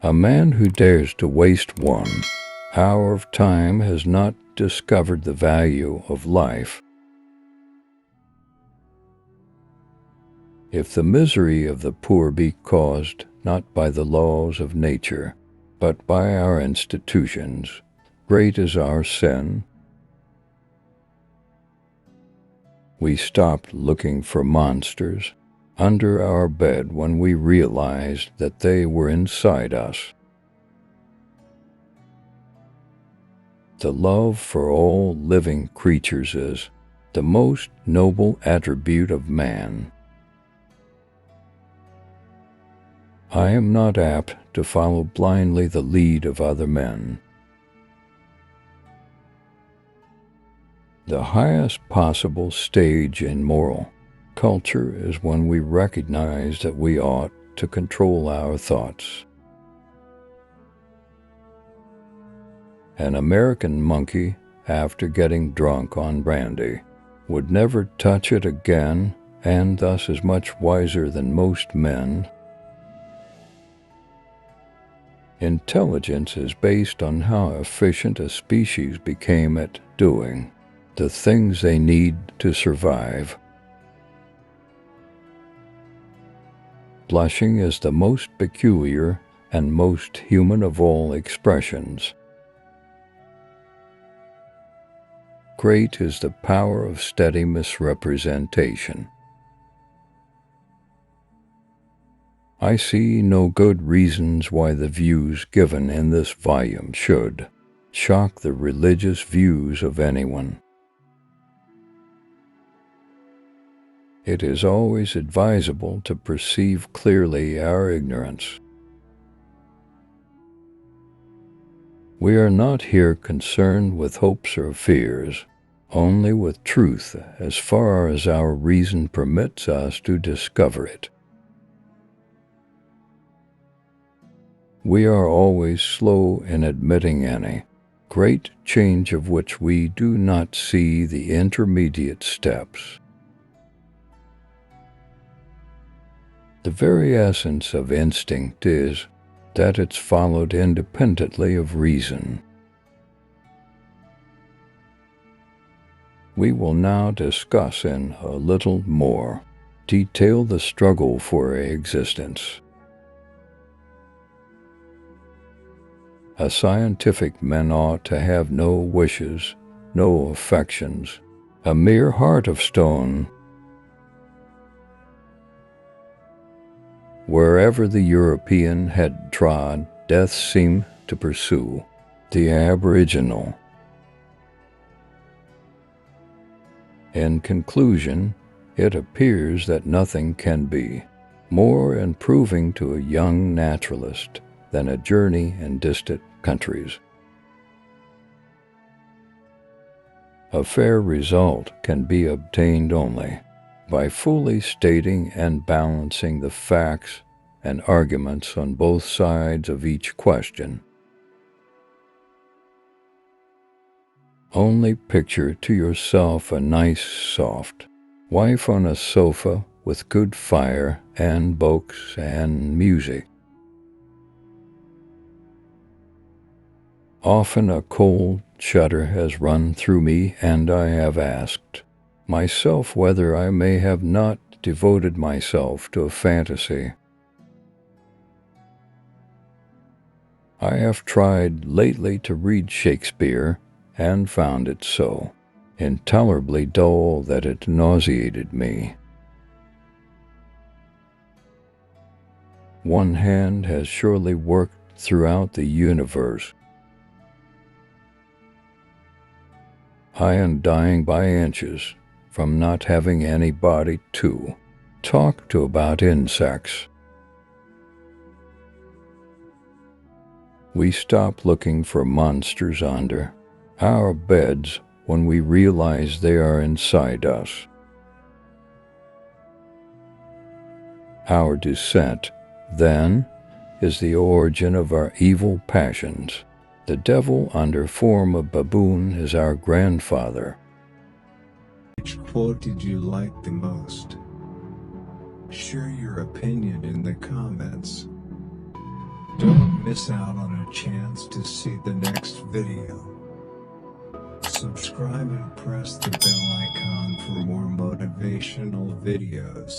A man who dares to waste 1 hour of time has not discovered the value of life. If the misery of the poor be caused not by the laws of nature, but by our institutions, great is our sin. We stopped looking for monsters under our bed when we realized that they were inside us. The love for all living creatures is the most noble attribute of man. I am not apt to follow blindly the lead of other men. The highest possible stage in moral culture is when we recognize that we ought to control our thoughts. An American monkey, after getting drunk on brandy, would never touch it again, and thus is much wiser than most men. Intelligence is based on how efficient a species became at doing the things they need to survive. Blushing is the most peculiar and most human of all expressions. Great is the power of steady misrepresentation. I see no good reasons why the views given in this volume should shock the religious views of anyone. It is always advisable to perceive clearly our ignorance. We are not here concerned with hopes or fears, only with truth as far as our reason permits us to discover it. We are always slow in admitting any great change of which we do not see the intermediate steps. The very essence of instinct is that it's followed independently of reason. We will now discuss in a little more detail the struggle for existence. A scientific man ought to have no wishes, no affections, a mere heart of stone. Wherever the European had trod, death seemed to pursue the aboriginal. In conclusion, it appears that nothing can be more improving to a young naturalist than a journey in distant countries. A fair result can be obtained only by fully stating and balancing the facts and arguments on both sides of each question. Only picture to yourself a nice, soft wife on a sofa with good fire and books and music. Often a cold shudder has run through me, and I have asked myself whether I may have not devoted myself to a fantasy. I have tried lately to read Shakespeare and found it so intolerably dull that it nauseated me. One hand has surely worked throughout the universe. I am dying by inches from not having anybody to talk to about insects. We stop looking for monsters under our beds when we realize they are inside us. Our descent, then, is the origin of our evil passions. The devil under form of baboon is our grandfather. Which quote did you like the most? Share your opinion in the comments. Don't miss out on a chance to see the next video. Subscribe and press the bell icon for more motivational videos.